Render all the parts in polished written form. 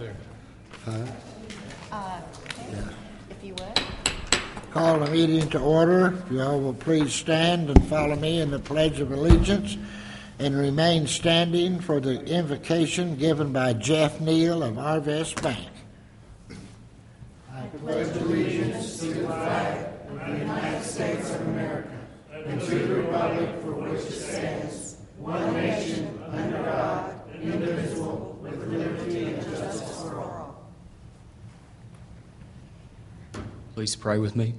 If you would. Call the meeting to order. If you all will please stand and follow me in the Pledge of Allegiance and remain standing for the invocation given by Jeff Neal of Arvest Bank. I pledge allegiance to the flag of the United States of America and to the republic for which it stands, one nation, under God, indivisible, with liberty and justice for all. Please pray with me.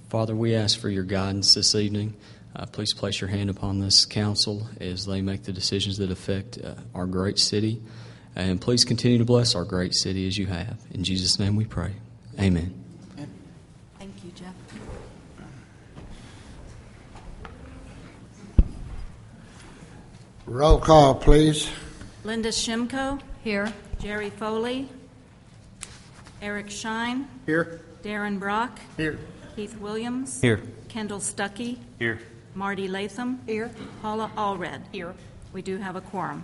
Father, we ask for your guidance this evening. Please place your hand upon this council as they make the decisions that affect our great city. And please continue to bless our great city as you have. In Jesus' name we pray. Amen. Thank you, Jeff. Roll call, please. Linda Shimko. Here. Jerry Foley. Eric Shine. Here. Darren Brock. Here. Keith Williams. Here. Kendall Stuckey. Here. Marty Latham. Here. Paula Allred. Here. We do have a quorum.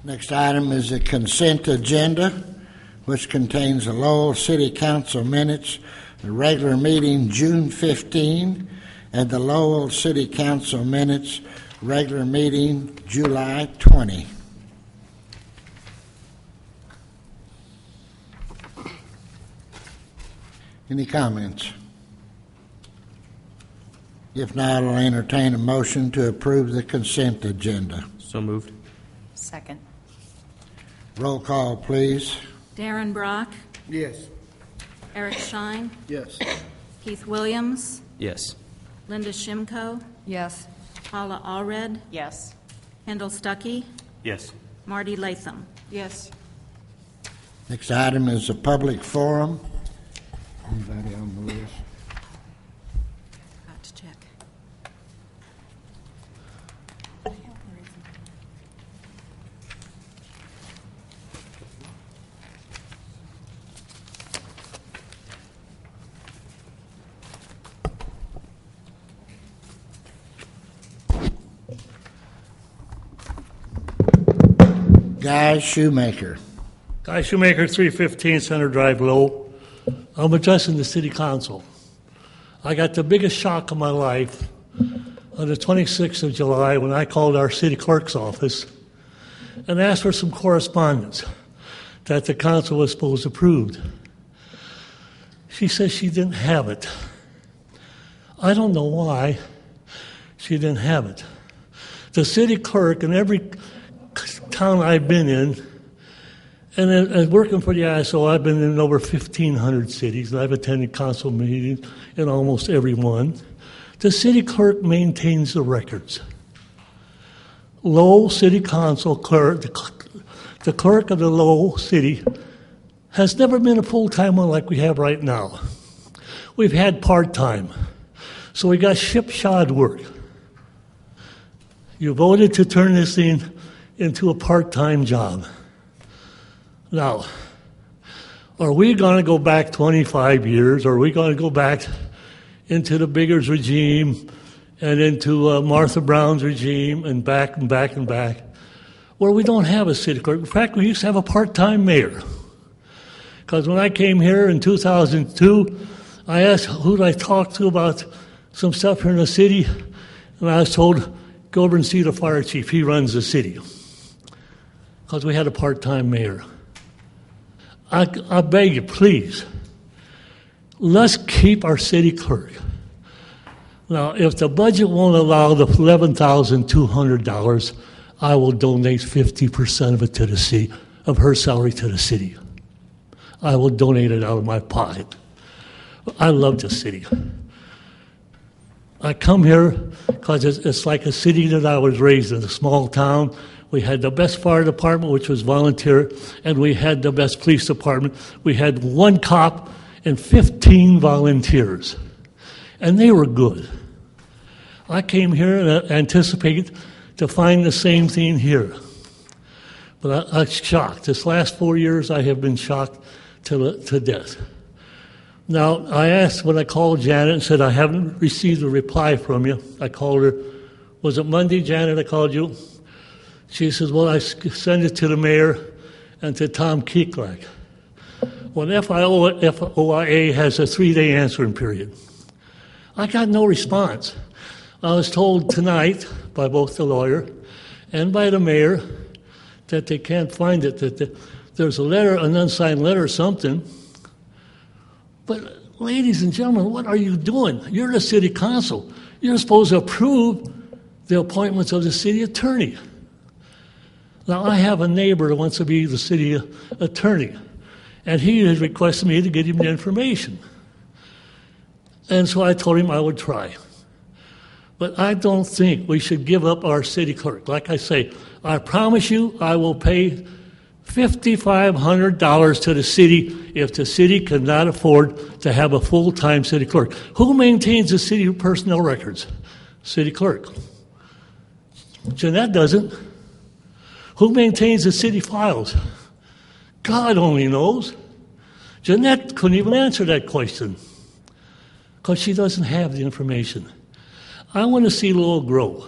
Next item is the consent agenda, which contains the Lowell City Council minutes, the regular meeting June 15, and the Lowell City Council minutes, regular meeting July 20. Any comments? If not, I'll entertain a motion to approve the consent agenda. So moved. Second. Roll call, please. Darren Brock. Yes. Eric Shine. Yes. Keith Williams. Yes. Linda Shimko. Yes. Paula Allred. Yes. Kendall Stuckey. Yes. Marty Latham. Yes. Next item is a public forum. Anybody on the list? Got to check. Guy Shoemaker. Guy Shoemaker, 315 Center Drive, Lowell. I'm addressing the City Council. I got the biggest shock of my life on the 26th of July when I called our city clerk's office and asked for some correspondence that the council was supposed to approve. She says she didn't have it. I don't know why she didn't have it. The city clerk in every town I've been in, and working for the ISO, I've been in over 1,500 cities, and I've attended council meetings in almost every one. The city clerk maintains the records. Lowell City Council clerk, the clerk of the Lowell City, has never been a full-time one like we have right now. We've had part-time. So we got ship-shod work. You voted to turn this thing into a part-time job. Now, are we going to go back 25 years, or are we going to go back into the Biggers regime and into Martha Brown's regime and back and back and back, where we don't have a city clerk? In fact, we used to have a part-time mayor. Because when I came here in 2002, I asked who did I talk to about some stuff here in the city, and I was told, go over and see the fire chief. He runs the city. Because we had a part-time mayor. I beg you, please, let's keep our city clerk. Now, if the budget won't allow the $11,200, I will donate 50% of it to the city, of her salary to the city. I will donate it out of my pocket. I love the city. I come here because it's like a city that I was raised in, a small town. We had the best fire department, which was volunteer, and we had the best police department. We had one cop and 15 volunteers, and they were good. I came here and anticipated to find the same thing here. But I'm shocked. This last 4 years, I have been shocked to death. Now, I asked when I called Janet and said, I haven't received a reply from you. I called her. Was it Monday, Janet, I called you? She says, well, I sent it to the mayor, and to Tom Keeklak. When FOIA has a 3-day answering period. I got no response. I was told tonight by both the lawyer and by the mayor that they can't find it, that there's a letter, an unsigned letter or something. But ladies and gentlemen, what are you doing? You're the city council. You're supposed to approve the appointments of the city attorney. Now, I have a neighbor that wants to be the city attorney, and he has requested me to get him the information. And so I told him I would try. But I don't think we should give up our city clerk. Like I say, I promise you I will pay $5,500 to the city if the city cannot afford to have a full-time city clerk. Who maintains the city personnel records? City clerk. Jeanette doesn't. Who maintains the city files? God only knows. Jeanette couldn't even answer that question because she doesn't have the information. I want to see Lowell grow,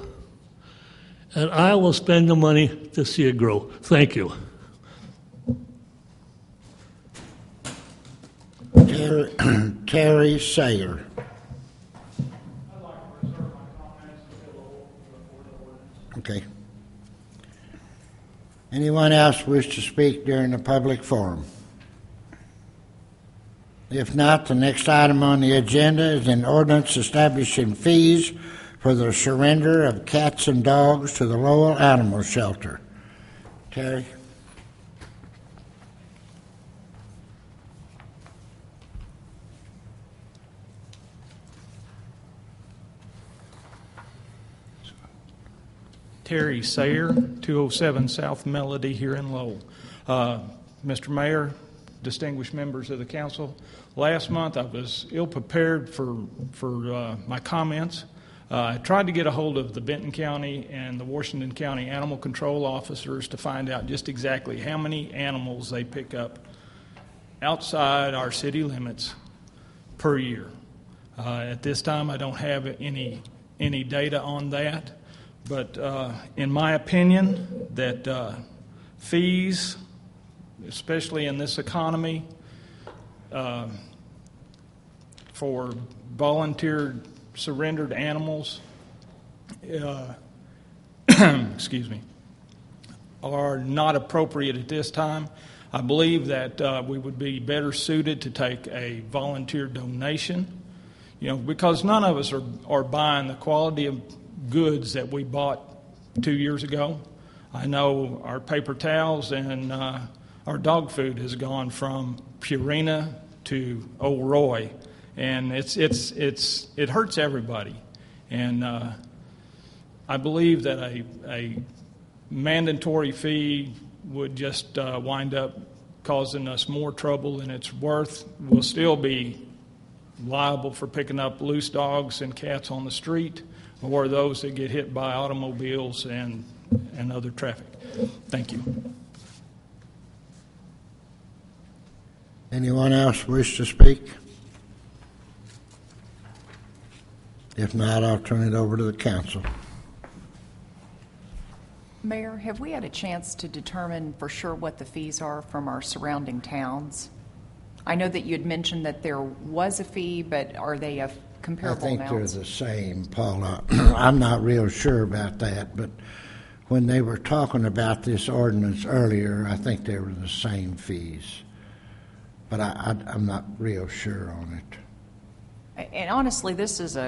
and I will spend the money to see it grow. Thank you. Terry Sayer. Okay. Anyone else wish to speak during the public forum? If not, the next item on the agenda is an ordinance establishing fees for the surrender of cats and dogs to the Lowell Animal Shelter. Terry? Terry Sayer, 207 South Melody here in Lowell. Mr. Mayor, distinguished members of the council, last month I was ill-prepared for my comments. I tried to get a hold of the Benton County and the Washington County animal control officers to find out just exactly how many animals they pick up outside our city limits per year. At this time, I don't have any data on that. But in my opinion, that fees, especially in this economy, for volunteer surrendered animals, excuse me, are not appropriate at this time. I believe that we would be better suited to take a volunteer donation, because none of us are buying the quality of goods that we bought 2 years ago. I know our paper towels and our dog food has gone from Purina to Old Roy, and it hurts everybody. And I believe that a mandatory fee would just wind up causing us more trouble than it's worth. We'll still be liable for picking up loose dogs and cats on the street, or those that get hit by automobiles and other traffic. Thank you. Anyone else wish to speak? If not, I'll turn it over to the council. Mayor, have we had a chance to determine for sure what the fees are from our surrounding towns? I know that you had mentioned that there was a fee, but are they a comparable I think amounts? they're the same, Paula. I'm not real sure about that, but when they were talking about this ordinance earlier, I think they were the same fees. But I'm not real sure on it. And honestly, this is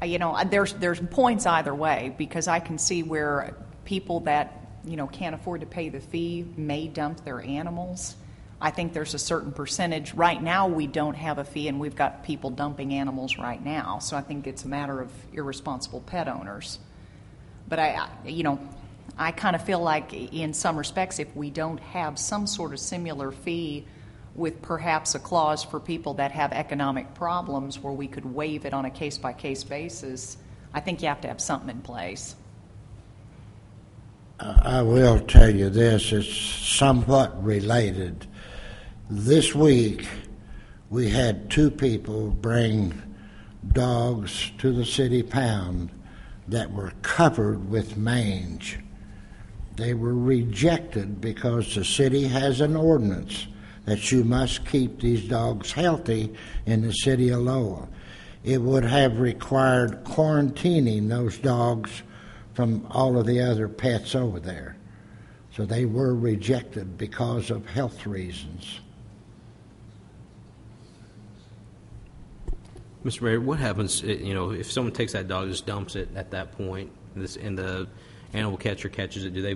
there's points either way, because I can see where people that, can't afford to pay the fee may dump their animals. I think there's a certain percentage. Right now, we don't have a fee, and we've got people dumping animals right now. So I think it's a matter of irresponsible pet owners. But I kind of feel like in some respects, if we don't have some sort of similar fee with perhaps a clause for people that have economic problems where we could waive it on a case-by-case basis, I think you have to have something in place. I will tell you this, it's somewhat related. This week, we had 2 people bring dogs to the city pound that were covered with mange. They were rejected because the city has an ordinance that you must keep these dogs healthy in the city of Lowell. It would have required quarantining those dogs from all of the other pets over there. So they were rejected because of health reasons. Mr. Mayor, what happens, if someone takes that dog, just dumps it at that point, and the animal catcher catches it, do they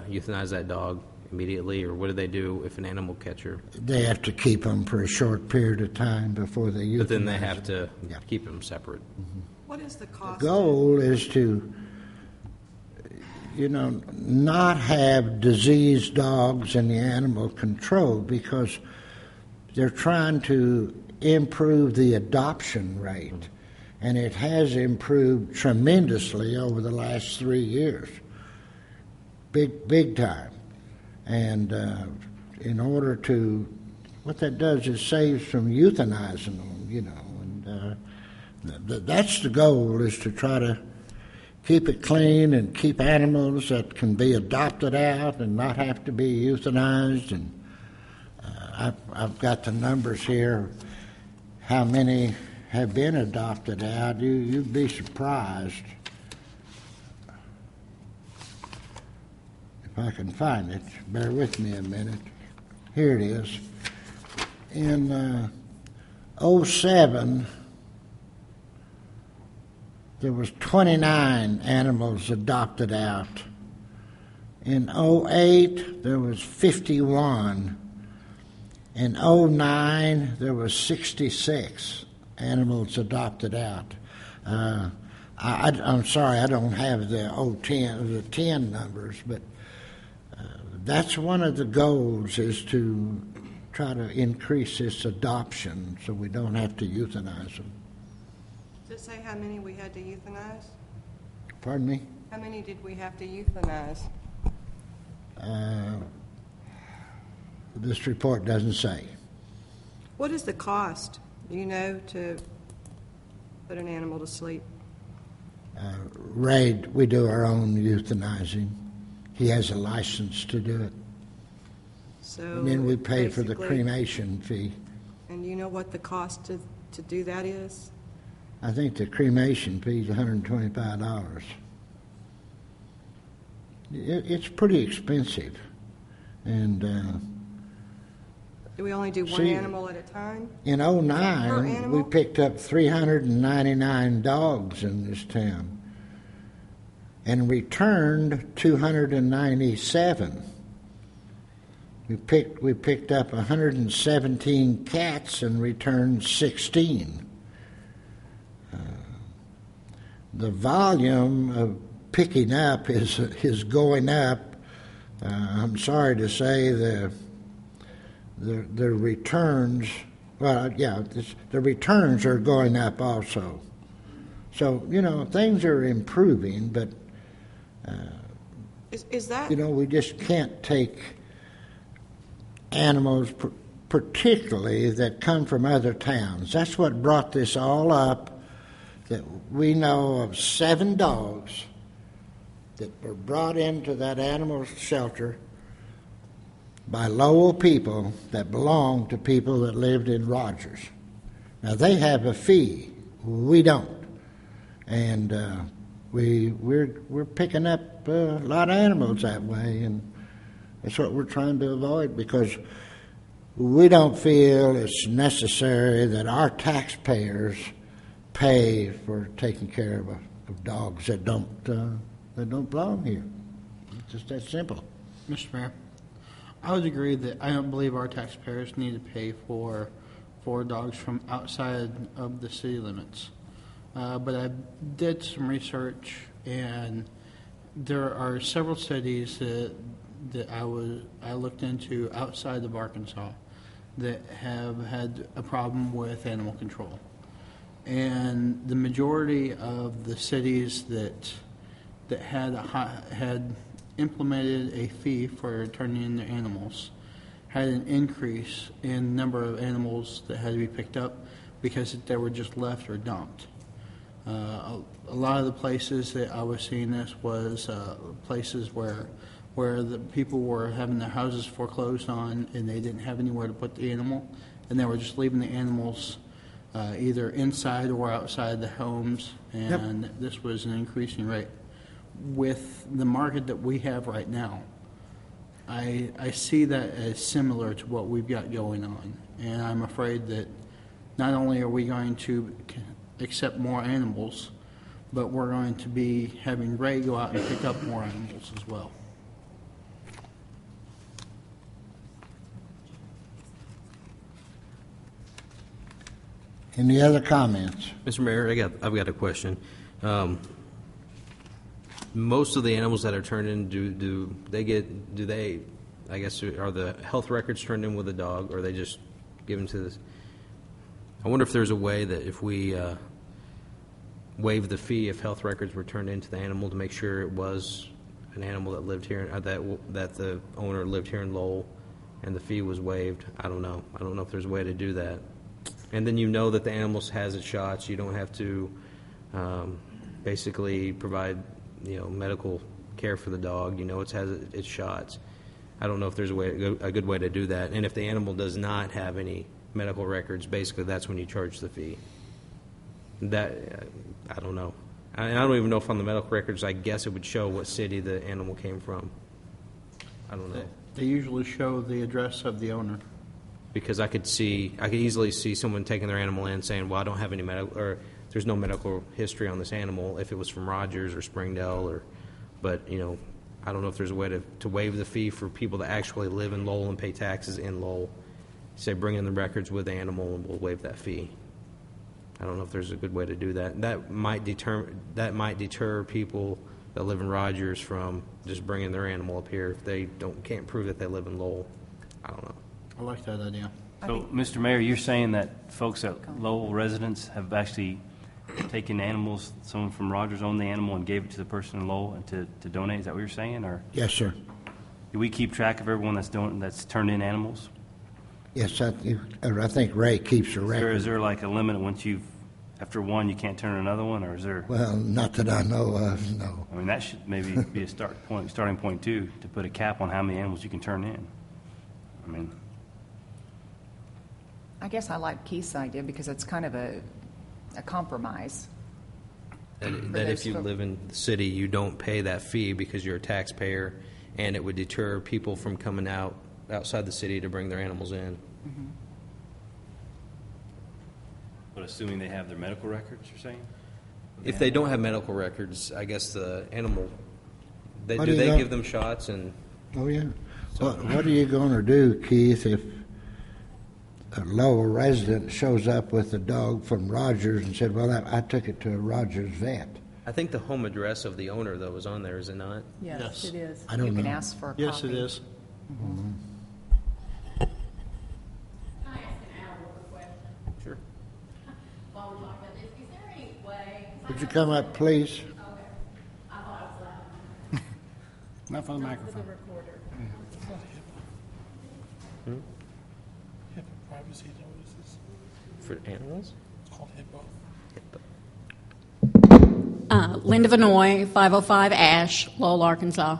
euthanize that dog immediately, or what do they do if an animal catcher? They have to keep them for a short period of time before they euthanize. But then they have them. to keep them separate. Mm-hmm. What is the cost? The goal is to, not have diseased dogs in the animal control, because they're trying to improve the adoption rate, and it has improved tremendously over the last 3 years, big time. And in order to, what that does is saves from euthanizing them, and that's the goal, is to try to keep it clean and keep animals that can be adopted out and not have to be euthanized. And I've got the numbers here, how many have been adopted out. You'd be surprised. If I can find it, bear with me a minute. Here it is. In 2007, there was 29 animals adopted out. In 2008, there was 51. In 2009, there was 66 animals adopted out. I'm sorry, I don't have the 10 numbers, but that's one of the goals, is to try to increase this adoption so we don't have to euthanize them. Does it say how many we had to euthanize? Pardon me? How many did we have to euthanize? This report doesn't say. What is the cost, to put an animal to sleep? Ray, we do our own euthanizing. He has a license to do it. So And then we pay for the basically- cremation fee. And you know what the cost to do that is? I think the cremation fee is $125. It's pretty expensive. And Do we only do one See, animal at a time? in Per 2009, we animal? picked up 399 dogs in this town and returned 297. We picked up 117 cats and returned 16. The volume of picking up is going up. I'm sorry to say the returns. The returns are going up also. So things are improving, but Is that we just can't take animals, particularly that come from other towns. That's what brought this all up. That we know of 7 dogs that were brought into that animal shelter by Lowell people that belonged to people that lived in Rogers. Now they have a fee, we don't, and we're picking up a lot of animals that way, and that's what we're trying to avoid, because we don't feel it's necessary that our taxpayers pay for taking care of dogs that don't belong here. It's just that simple. Mr. Mayor, I would agree that I don't believe our taxpayers need to pay for dogs from outside of the city limits. But I did some research, and there are several cities that I looked into outside of Arkansas that have had a problem with animal control. And the majority of the cities that had implemented a fee for turning in their animals had an increase in number of animals that had to be picked up because they were just left or dumped. A lot of the places that I was seeing this was places where the people were having their houses foreclosed on and they didn't have anywhere to put the animal, and they were just leaving the animals either inside or outside the homes, and this was an increasing rate. With the market that we have right now, I see that as similar to what we've got going on, and I'm afraid that not only are we going to accept more animals, but we're going to be having Ray go out and pick up more animals as well. Any other comments? Mr. Mayor, I've got a question. Most of the animals that are turned in, do they, I guess, are the health records turned in with the dog, or are they just given to this? I wonder if there's a way that if we waive the fee if health records were turned into the animal to make sure it was an animal that lived here, that the owner lived here in Lowell, and the fee was waived. I don't know. I don't know if there's a way to do that. And then you know that the animal has its shots. You don't have to basically provide medical care for the dog. You know it has its shots. I don't know if there's a good way to do that. And if the animal does not have any medical records, basically that's when you charge the fee. That I don't know. I don't even know if on the medical records, I guess it would show what city the animal came from. I don't know. They usually show the address of the owner. Because I could easily see someone taking their animal in saying, well, I don't have any medical, or there's no medical history on this animal if it was from Rogers or Springdale, but I don't know if there's a way to waive the fee for people that actually live in Lowell and pay taxes in Lowell. Say, bring in the records with the animal and we'll waive that fee. I don't know if there's a good way to do that. That might deter people that live in Rogers from just bringing their animal up here if they can't prove that they live in Lowell. I don't know. I like that idea. So, Mr. Mayor, you're saying that folks at Lowell residents have actually taken animals, someone from Rogers owned the animal and gave it to the person in Lowell and to donate? Is that what you're saying? Or Yes, sir. do we keep track of everyone that's turned in animals? Yes, I think Ray keeps a record. Is there like a limit after one you can't turn another one, or is there? Well, not that I know of, no. I mean, that should maybe be a starting point too, to put a cap on how many animals you can turn in. I mean, I guess I like Keith's idea because it's kind of a compromise. That if you live in the city, you don't pay that fee because you're a taxpayer, and it would deter people from coming outside the city to bring their animals in. Mm-hmm. but assuming they have their medical records, you're saying? If they don't have medical records, I guess the animal, What do do they you give them shots? And Oh, yeah. What are you going to do, Keith, if a Lowell resident shows up with a dog from Rogers and said, well, I took it to a Rogers vet? I think the home address of the owner, though, is on there, is it not? Yes, it is. I don't You can know. ask for a Yes, copy. it is. Mm-hmm. Can I ask an hour question Sure. while we're talking about this? Is there any way? Would you come up, please? Okay. I thought I was loud. Not for the microphone. HIPAA privacy notices. For animals? It's called HIPAA. Linda Vanoy, 505 Ash, Lowell, Arkansas.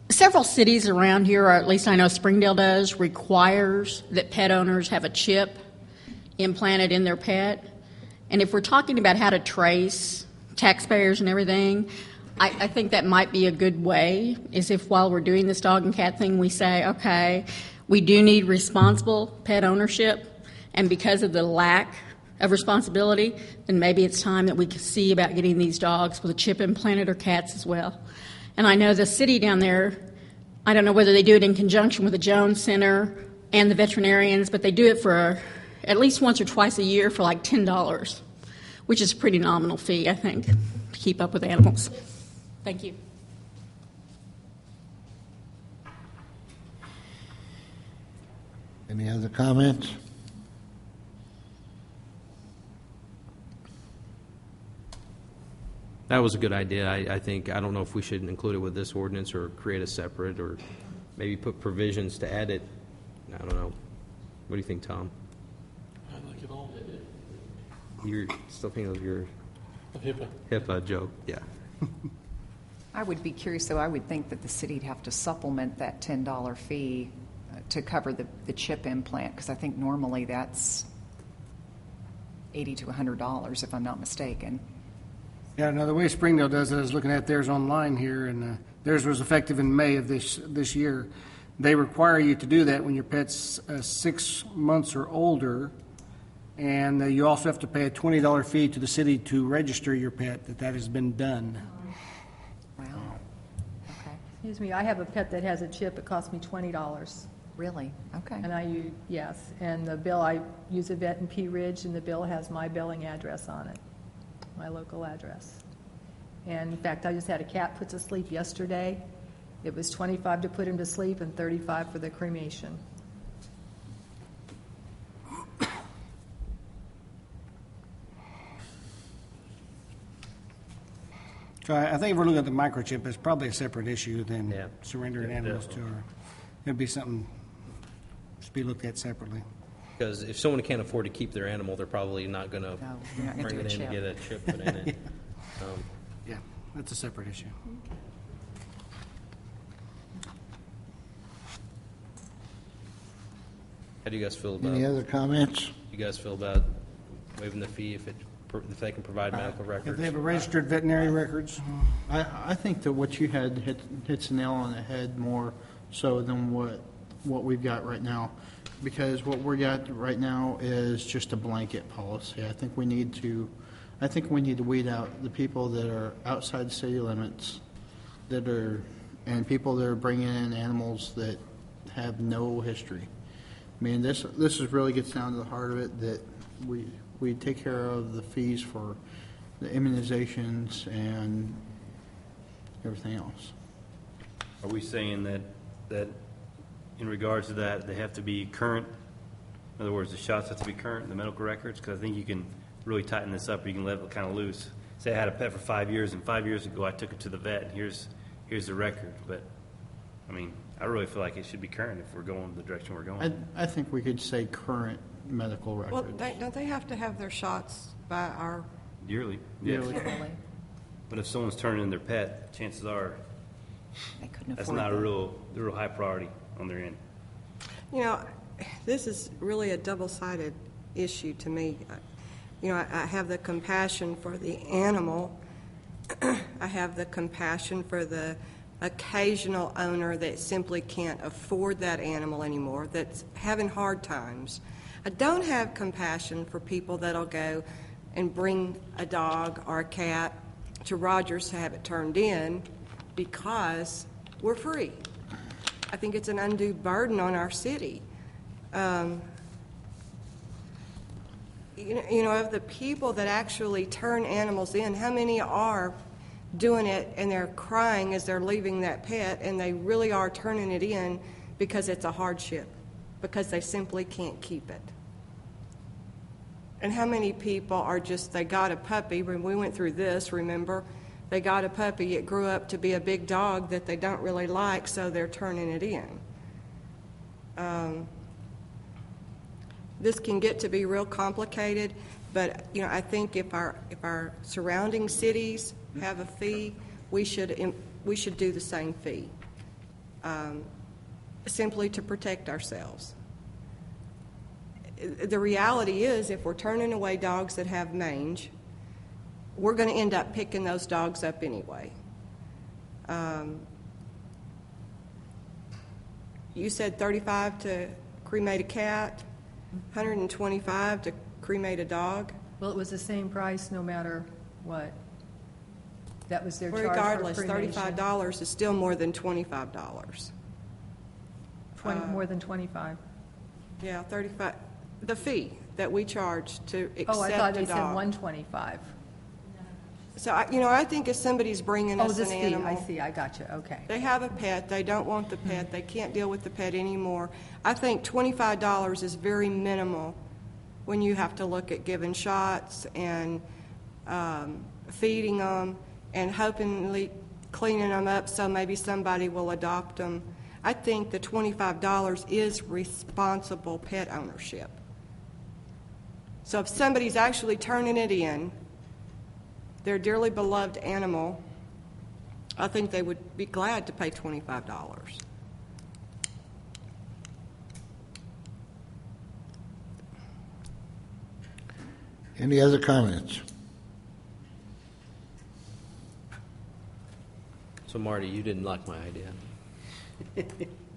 Several cities around here, or at least I know Springdale does, requires that pet owners have a chip implanted in their pet. And if we're talking about how to trace taxpayers and everything, I think that might be a good way, is if while we're doing this dog and cat thing, we say, okay, we do need responsible pet ownership, and because of the lack of responsibility, then maybe it's time that we could see about getting these dogs with a chip implanted or cats as well. And I know the city down there, I don't know whether they do it in conjunction with the Jones Center and the veterinarians, but they do it for at least once or twice a year for like $10, which is a pretty nominal fee, I think, to keep up with animals. Thank you. Any other comments? That was a good idea. I think, I don't know if we should include it with this ordinance or create a separate, or maybe put provisions to add it. I don't know. What do you think, Tom? I like it all. You're still thinking of your Of HIPAA. HIPAA joke, yeah. I would be curious, though, I would think that the city'd have to supplement that $10 fee to cover the chip implant, because I think normally that's $80 to $100, if I'm not mistaken. Yeah, no, the way Springdale does it, I was looking at theirs online here, and theirs was effective in May of this year. They require you to do that when your pet's 6 months or older, and you also have to pay a $20 fee to the city to register your pet, that has been done. Wow. Okay. Excuse me, I have a pet that has a chip. It cost me $20. Really? Okay. And yes, and the bill, I use a vet in Pea Ridge, and the bill has my billing address on it, my local address. And in fact, I just had a cat put to sleep yesterday. It was $25 to put him to sleep and $35 for the cremation. So I think if we're looking at the microchip, it's probably a separate issue than Yeah. surrendering animals to her. It'd be something to be looked at separately. Because if someone can't afford to keep their animal, they're probably not going to No, you're not gonna bring do a it in chip. to get a chip put in it. Yeah, that's a separate issue. How do you guys feel about? Any other comments? You guys feel about waiving the fee if they can provide medical If records? they have a registered veterinary records, I think that what you had hits the nail on the head more so than what we've got right now. Because what we got right now is just a blanket policy. I think we need to weed out the people that are outside city limits and people that are bringing in animals that have no history. I mean, this really gets down to the heart of it, that we take care of the fees for the immunizations and everything else. Are we saying that in regards to that, they have to be current? In other words, the shots have to be current in the medical records? Because I think you can really tighten this up, or you can let it kind of loose. Say I had a pet for 5 years, and 5 years ago I took it to the vet, and here's the record. But, I mean, I really feel like it should be current if we're going the direction we're going. I think we could say current medical Well, records. don't they have to have their shots by our, Yearly, yes. Really? But if someone's turning in their pet, chances are They couldn't afford that's not that. a real high priority on their end. you know, this is really a double-sided issue to me. You know, I have the compassion for the animal. I have the compassion for the occasional owner that simply can't afford that animal anymore, that's having hard times. I don't have compassion for people that'll go and bring a dog or a cat to Rogers to have it turned in because we're free. I think it's an undue burden on our city. You know, of the people that actually turn animals in, how many are doing it and they're crying as they're leaving that pet, and they really are turning it in because it's a hardship, because they simply can't keep it? And how many people are just, they got a puppy, when we went through this, remember? They got a puppy, it grew up to be a big dog that they don't really like, so they're turning it in. This can get to be real complicated, but, you know, I think if our surrounding cities have a fee, we should do the same fee, simply to protect ourselves. The reality is, if we're turning away dogs that have mange, we're going to end up picking those dogs up anyway. You said $35 to cremate a cat, $125 to cremate a dog. Well, it was the same price no matter what. That was their charge for Regardless, cremation. $35 is still more than $25. More than 25. Yeah, 35. The fee that we charge to accept Oh, I thought a they said dog. 125. So, I think if somebody's bringing Oh, us this an fee, animal, I see, I got you, okay. they have a pet, they don't want the pet, they can't deal with the pet anymore. I think $25 is very minimal when you have to look at giving shots and feeding them and hopefully cleaning them up so maybe somebody will adopt them. I think the $25 is responsible pet ownership. So if somebody's actually turning it in, their dearly beloved animal, I think they would be glad to pay $25. Any other comments? So Marty, you didn't like my idea.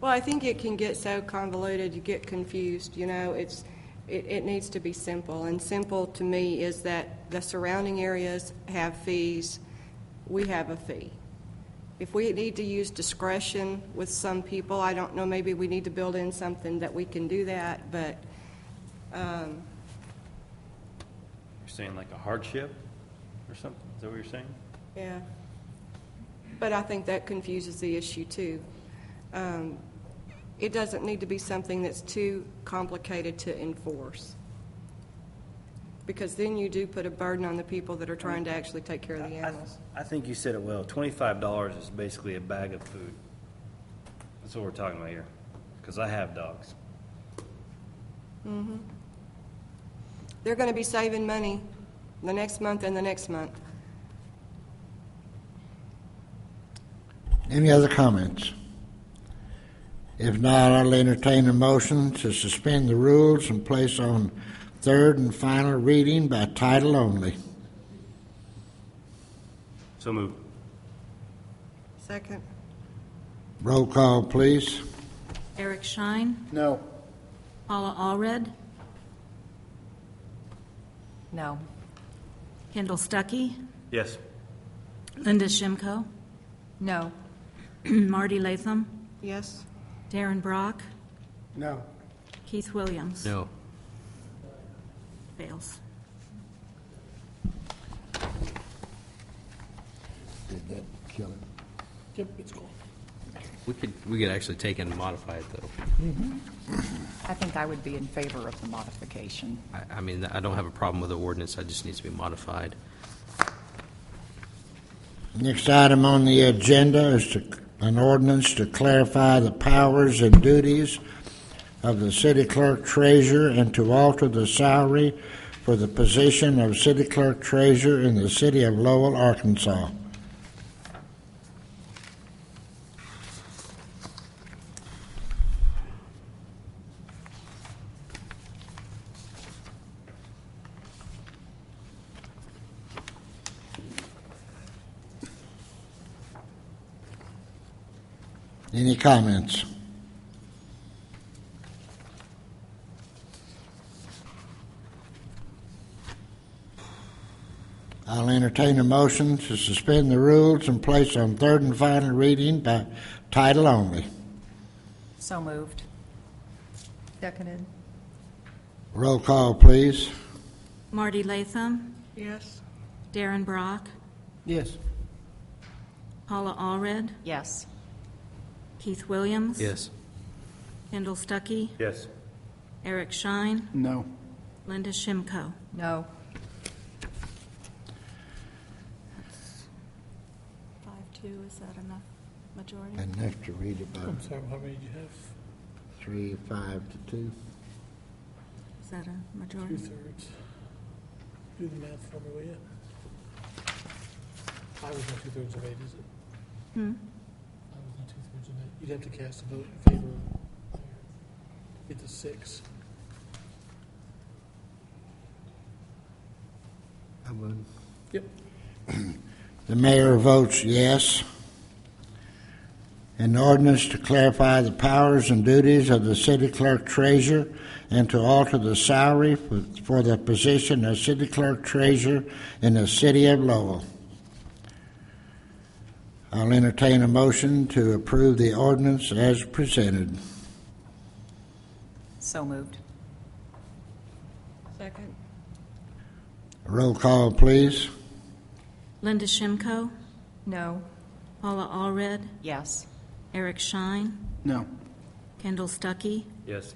Well, I think it can get so convoluted, you get confused, you know, it needs to be simple. And simple to me is that the surrounding areas have fees, we have a fee. If we need to use discretion with some people, I don't know, maybe we need to build in something that we can do that, but, You're saying like a hardship or something? Is that what you're saying? yeah. But I think that confuses the issue, too. It doesn't need to be something that's too complicated to enforce, because then you do put a burden on the people that are trying to actually take care of the animals. I think you said it well. $25 is basically a bag of food. That's what we're talking about here, because I have dogs. Mm-hmm. They're going to be saving money the next month and the next month. Any other comments? If not, I'll entertain a motion to suspend the rules and place on third and final reading by title only. So moved. Second. Roll call, please. Eric Shine, No. Paula Allred, No. Kendall Stuckey, Yes. Linda Shimko, No. Marty Latham, Yes? Darren Brock, No. Keith Williams. No. Fails. Did that kill it? Yep, it's gone. We could actually take it and modify it, though. I think I would be in favor of the modification. I mean, I don't have a problem with the ordinance, it just needs to be modified. Next item on the agenda is an ordinance to clarify the powers and duties of the city clerk treasurer and to alter the salary for the position of city clerk treasurer in the city of Lowell, Arkansas. Any comments? I'll entertain a motion to suspend the rules and place on third and final reading by title only. So moved. Seconded. Roll call, please. Marty Latham, Yes? Darren Brock, Yes. Paula Allred, Yes. Keith Williams. Yes. Kendall Stuckey, Yes. Eric Shine, No. Linda Shimko. No. 5-2, is that enough majority? Enough to read it by I'm sorry, how many do you have? 3, 5 to 2. Is that a majority? 2/3. Do the math for me, will you? 5 is not 2/3 of 8, is it? Hmm? 5 is not 2/3 of 8. You'd have to cast a vote in favor of get to 6. I would. Yep. The mayor votes yes. An ordinance to clarify the powers and duties of the city clerk treasurer and to alter the salary for the position of city clerk treasurer in the city of Lowell. I'll entertain a motion to approve the ordinance as presented. So moved. Second. Roll call, please. Linda Shimko, No. Paula Allred, Yes. Eric Shine, No. Kendall Stuckey, Yes.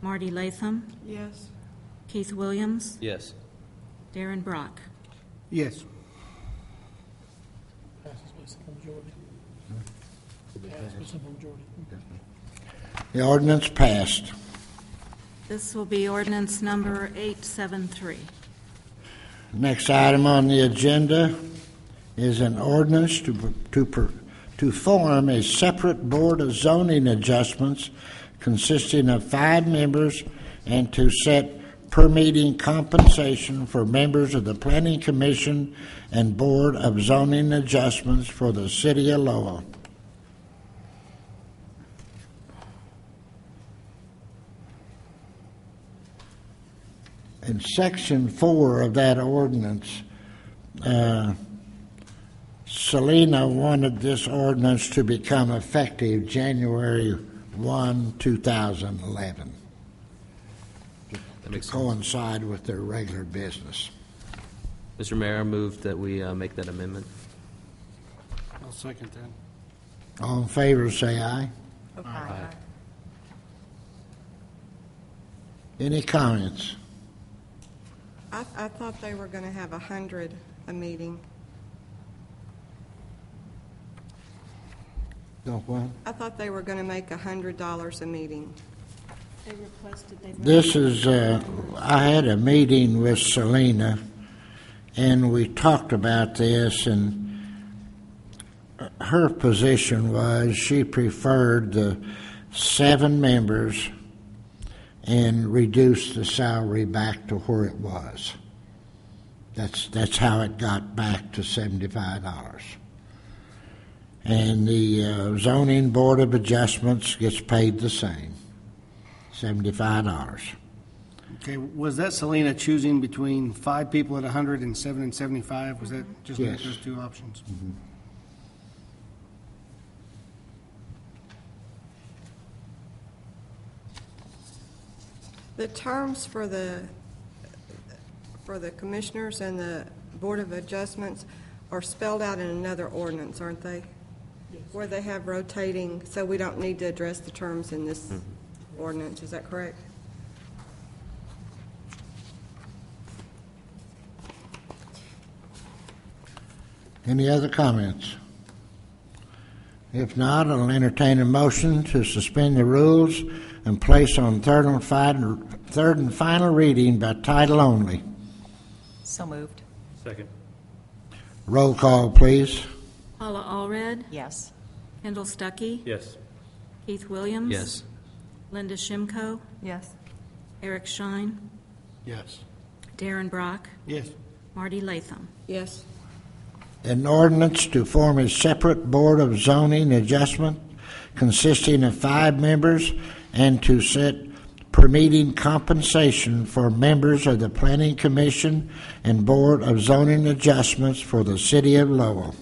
Marty Latham, Yes? Keith Williams, Yes. Darren Brock. Yes. Passes by simple majority. Passes by simple majority. The ordinance passed. This will be ordinance number 873. Next item on the agenda is an ordinance to form a separate board of zoning adjustments consisting of 5 members and to set per meeting compensation for members of the Planning Commission and Board of Zoning Adjustments for the City of Lowell. In Section 4 of that ordinance, Selena wanted this ordinance to become effective January 1, 2011, to coincide with their regular business. Mr. Mayor, I move that we make that amendment. I'll second that. All in favor, say aye. Aye. Any comments? I thought they were going to have 100 a meeting. Don't what? I thought they were going to make $100 a meeting. They requested they... This is, I had a meeting with Selena, and we talked about this, and her position was she preferred the 7 members and reduce the salary back to where it was. That's how it got back to $75. And the zoning board of adjustments gets paid the same, $75. Okay, was that Selena choosing between 5 people at 100 and 7 and 75? Was that just Yes. those 2 options? Mm-hmm. The terms for the commissioners and the Board of Adjustments are spelled out in another ordinance, aren't they? Yes. Where they have rotating, so we don't need to address the terms in this ordinance, is that correct? Any other comments? If not, I'll entertain a motion to suspend the rules and place on third and final reading by title only. So moved. Second. Roll call, please. Paula Allred, Yes. Kendall Stuckey, Yes. Keith Williams. Yes. Linda Shimko, Yes. Eric Shine, Yes. Darren Brock, Yes. Marty Latham. Yes. An ordinance to form a separate board of zoning adjustment consisting of 5 members and to set per meeting compensation for members of the Planning Commission and Board of Zoning Adjustments for the City of Lowell.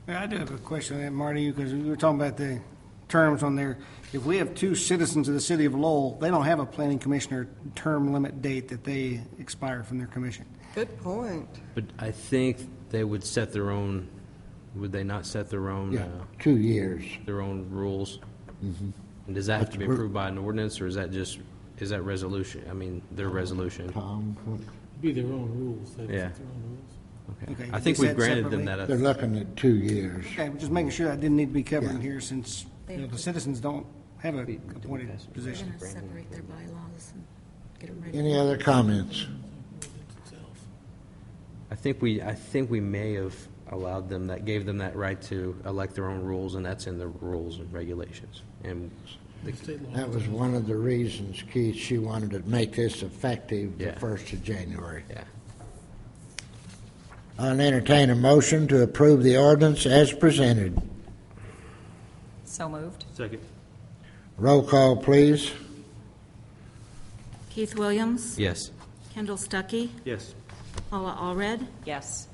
I do have a question on that, Marty, because we were talking about the terms on there. If we have 2 citizens of the City of Lowell, they don't have a planning commissioner term limit date that they expire from their commission. Good point. But I think they would set their own, would they not set their own, 2 years. their own rules? Mm-hmm. And does that have to be approved by an ordinance, or is that resolution? I mean, their resolution? Tom, Be their own rules. They Yeah. set their own rules. Okay. Okay, I think you we've said granted separately? them that. they're looking at 2 years. Okay, just making sure that didn't need to be covered in Yeah. here since the citizens don't have a appointed They're position. going to separate their bylaws and get them ready. Any other comments? I think we may have allowed them that, gave them that right to elect their own rules, and that's in the rules and regulations. And That was one of the reasons, Keith, she wanted to make this effective the Yeah. 1st of January. yeah, I'll entertain a motion to approve the ordinance as presented. So moved. Second. Roll call, please. Keith Williams, yes, Kendall Stuckey, Yes. Paula Allred, Yes.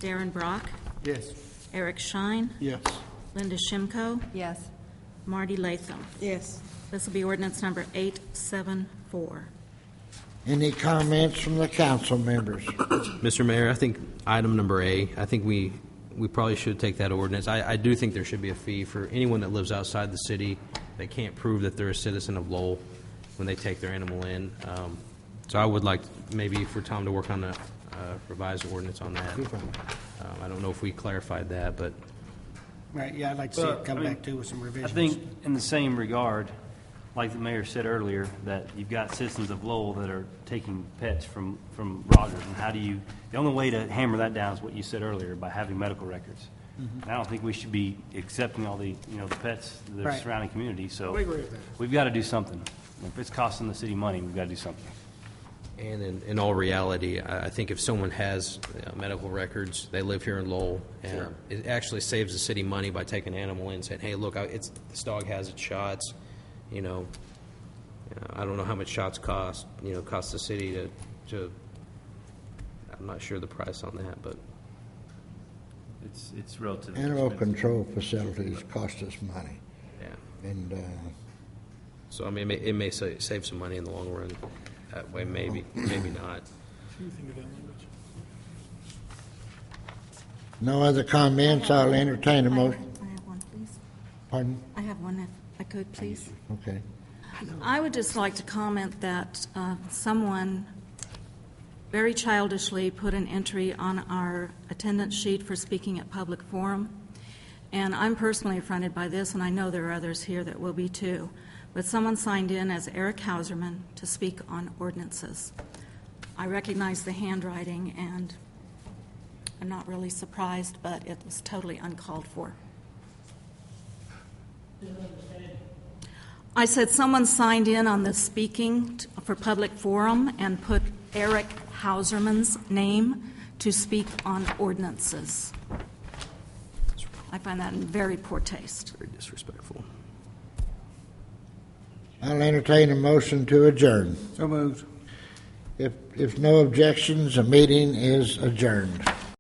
Darren Brock, Yes. Eric Shine, Yes. Linda Shimko, Yes. Marty Latham. Yes. This will be ordinance number 874. Any comments from the council members? Mr. Mayor, I think item number A, I think we probably should take that ordinance. I do think there should be a fee for anyone that lives outside the city that can't prove that they're a citizen of Lowell when they take their animal in. So I would like maybe for Tom to work on a revised ordinance on that. I don't know if we clarified that, but Right, yeah, I'd like to see it come back too with some I revisions. think in the same regard, like the mayor said earlier, that you've got citizens of Lowell that are taking pets from Rogers, and how do you, the only way to hammer that down is what you said earlier, by having medical records. And I don't think we should be accepting all the, the pets, the Right. surrounding community, so. We agree with that. We've got to do something. If it's costing the city money, we've got to do something. And in all reality, I think if someone has medical records, they live here in Lowell, and it actually saves the city money by taking an animal in and saying, hey, look, this dog has its shots. I don't know how much shots cost the city to I'm not sure the price on that, but It's relatively Animal expensive. control facilities cost us money. yeah. And So, I mean, it may save some money in the long run. That way, maybe not. What do you think of that language? no other comments, I'll entertain a motion. I have one, please. Pardon? I have one, if I could, please. Okay. I would just like to comment that someone very childishly put an entry on our attendance sheet for speaking at public forum, and I'm personally affronted by this, and I know there are others here that will be too. But someone signed in as Eric Hauserman to speak on ordinances. I recognize the handwriting, and I'm not really surprised, but it was totally uncalled for. I said someone signed in on the speaking for public forum and put Eric Hauserman's name to speak on ordinances. I find that in very poor taste. Very disrespectful. I'll entertain a motion to adjourn. So moved. If no objections, the meeting is adjourned.